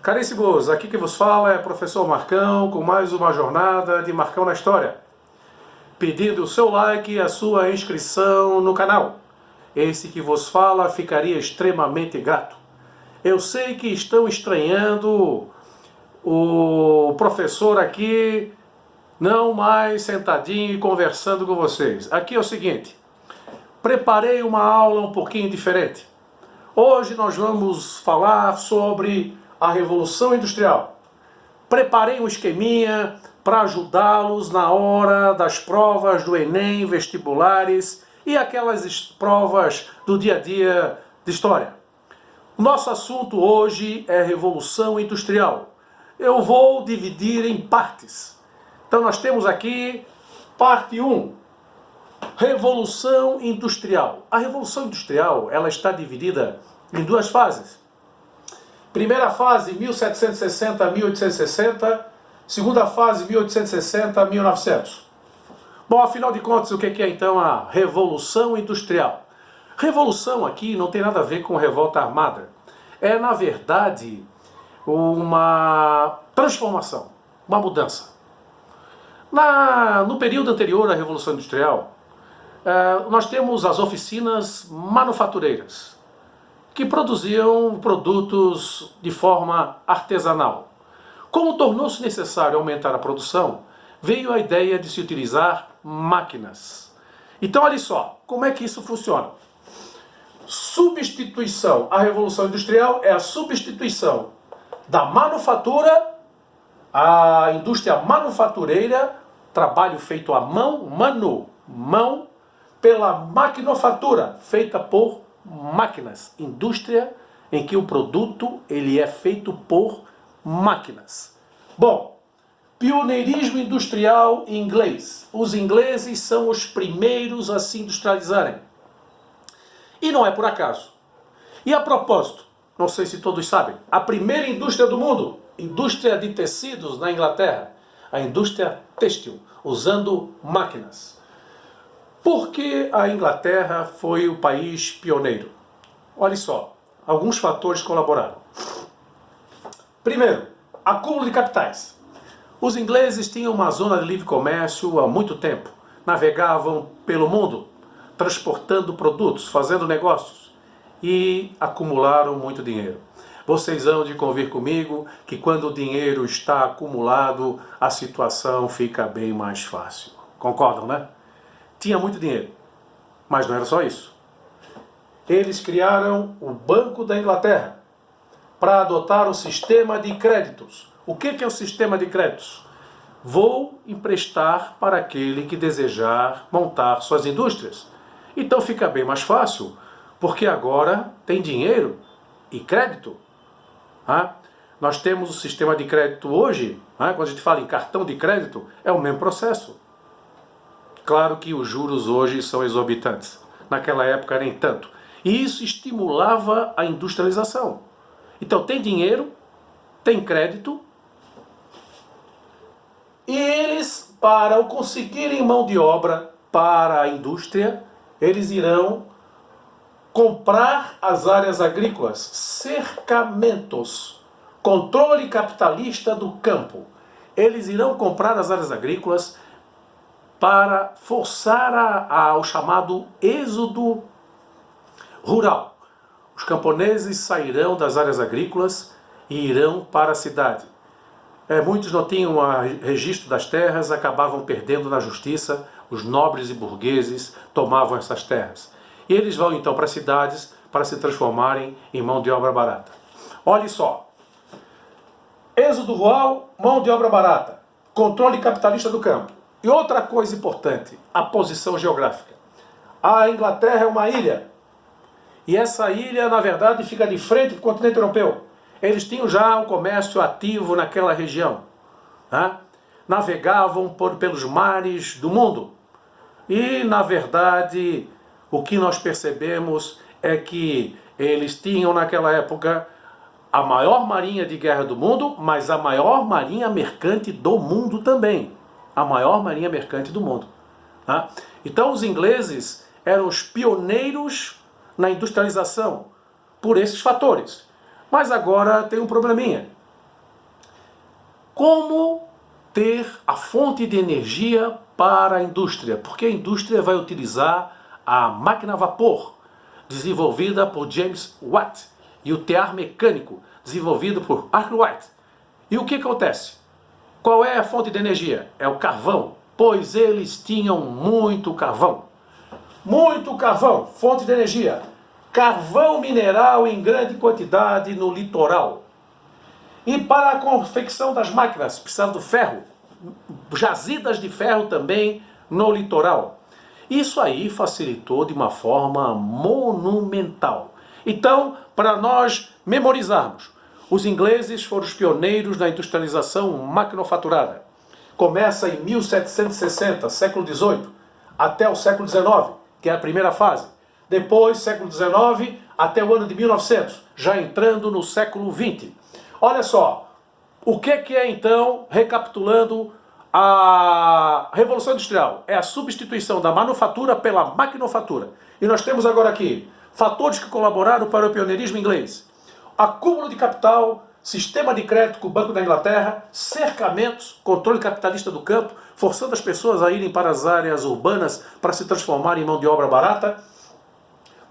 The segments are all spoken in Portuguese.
Caríssimos, aqui que vos fala é professor Marcão com mais uma jornada de Marcão na História. Pedindo o seu like e a sua inscrição no canal. Esse que vos fala ficaria extremamente grato. Eu sei que estão estranhando o professor aqui não mais sentadinho e conversando com vocês. Aqui é o seguinte, preparei uma aula um pouquinho diferente. Hoje nós vamos falar sobre a Revolução Industrial. Preparei um esqueminha para ajudá-los na hora das provas do Enem, vestibulares e aquelas provas do dia a dia de história. O nosso assunto hoje é Revolução Industrial. Eu vou dividir em partes. Então nós temos aqui parte 1, Revolução Industrial. A Revolução Industrial ela está dividida em duas fases. Primeira fase, 1760 a 1860. Segunda fase, 1860 a 1900. Bom, afinal de contas, o que é então a Revolução Industrial? Revolução aqui não tem nada a ver com revolta armada. É, na verdade, uma transformação, uma mudança. No período anterior à Revolução Industrial, nós temos as oficinas manufatureiras, que produziam produtos de forma artesanal. Como tornou-se necessário aumentar a produção, veio a ideia de se utilizar máquinas. Então, olha só, como é que isso funciona? Substituição. A Revolução Industrial é a substituição da manufatura, a indústria manufatureira, trabalho feito à mão, mão, pela maquinofatura, feita por máquinas, indústria em que o produto ele é feito por máquinas. Bom, pioneirismo industrial inglês. Os ingleses são os primeiros a se industrializarem. E não é por acaso. E a propósito, não sei se todos sabem, a primeira indústria do mundo, indústria de tecidos na Inglaterra, a indústria têxtil, usando máquinas. Por que a Inglaterra foi o país pioneiro? Olha só, alguns fatores colaboraram. Primeiro, acúmulo de capitais. Os ingleses tinham uma zona de livre comércio há muito tempo. Navegavam pelo mundo, transportando produtos, fazendo negócios e acumularam muito dinheiro. Vocês hão de convir comigo que quando o dinheiro está acumulado, a situação fica bem mais fácil. Concordam, né? Tinha muito dinheiro, mas não era só isso. Eles criaram o Banco da Inglaterra para adotar o sistema de créditos. O que é o sistema de créditos? Vou emprestar para aquele que desejar montar suas indústrias. Então fica bem mais fácil, porque agora tem dinheiro e crédito. Nós temos o sistema de crédito hoje, quando a gente fala em cartão de crédito, é o mesmo processo. Claro que os juros hoje são exorbitantes. Naquela época nem tanto. E isso estimulava a industrialização. Então tem dinheiro, tem crédito, e eles, para conseguirem mão de obra para a indústria, eles irão comprar as áreas agrícolas, cercamentos, controle capitalista do campo. Eles irão comprar as áreas agrícolas para forçar o chamado êxodo rural. Os camponeses sairão das áreas agrícolas e irão para a cidade. Muitos não tinham registro das terras, acabavam perdendo na justiça, os nobres e burgueses tomavam essas terras. E eles vão então para as cidades para se transformarem em mão de obra barata. Olhe só, êxodo rural, mão de obra barata, controle capitalista do campo. E outra coisa importante, a posição geográfica. A Inglaterra é uma ilha. E essa ilha, na verdade, fica de frente para o continente europeu. Eles tinham já um comércio ativo naquela região. Navegavam pelos mares do mundo. E, na verdade, o que nós percebemos é que eles tinham, naquela época, a maior marinha de guerra do mundo, mas a maior marinha mercante do mundo também. A maior marinha mercante do mundo. Então os ingleses eram os pioneiros na industrialização por esses fatores. Mas agora tem um probleminha. Como ter a fonte de energia para a indústria? Porque a indústria vai utilizar a máquina a vapor, desenvolvida por James Watt, e o tear mecânico, desenvolvido por Arkwright. E o que acontece? Qual é a fonte de energia? É o carvão, pois eles tinham muito carvão. Muito carvão, fonte de energia. Carvão mineral em grande quantidade no litoral. E para a confecção das máquinas, precisava do ferro, jazidas de ferro também no litoral. Isso aí facilitou de uma forma monumental. Então, para nós memorizarmos, os ingleses foram os pioneiros na industrialização maquinofaturada. Começa em 1760, século XVIII, até o século XIX, que é a primeira fase. Depois, século XIX, até o ano de 1900, já entrando no século XX. Olha só, o que é então, recapitulando, a Revolução Industrial? É a substituição da manufatura pela maquinofatura. E nós temos agora aqui fatores que colaboraram para o pioneirismo inglês: acúmulo de capital, sistema de crédito com o Banco da Inglaterra, cercamentos, controle capitalista do campo, forçando as pessoas a irem para as áreas urbanas para se transformarem em mão de obra barata.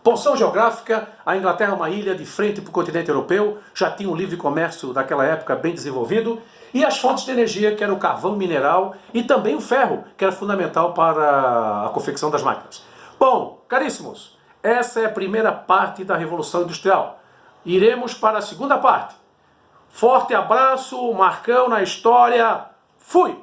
Porção geográfica, a Inglaterra é uma ilha de frente para o continente europeu, já tinha um livre comércio daquela época bem desenvolvido, e as fontes de energia, que era o carvão mineral, e também o ferro, que era fundamental para a confecção das máquinas. Bom, caríssimos, essa é a primeira parte da Revolução Industrial. Iremos para a segunda parte. Forte abraço, Marcão na história, fui!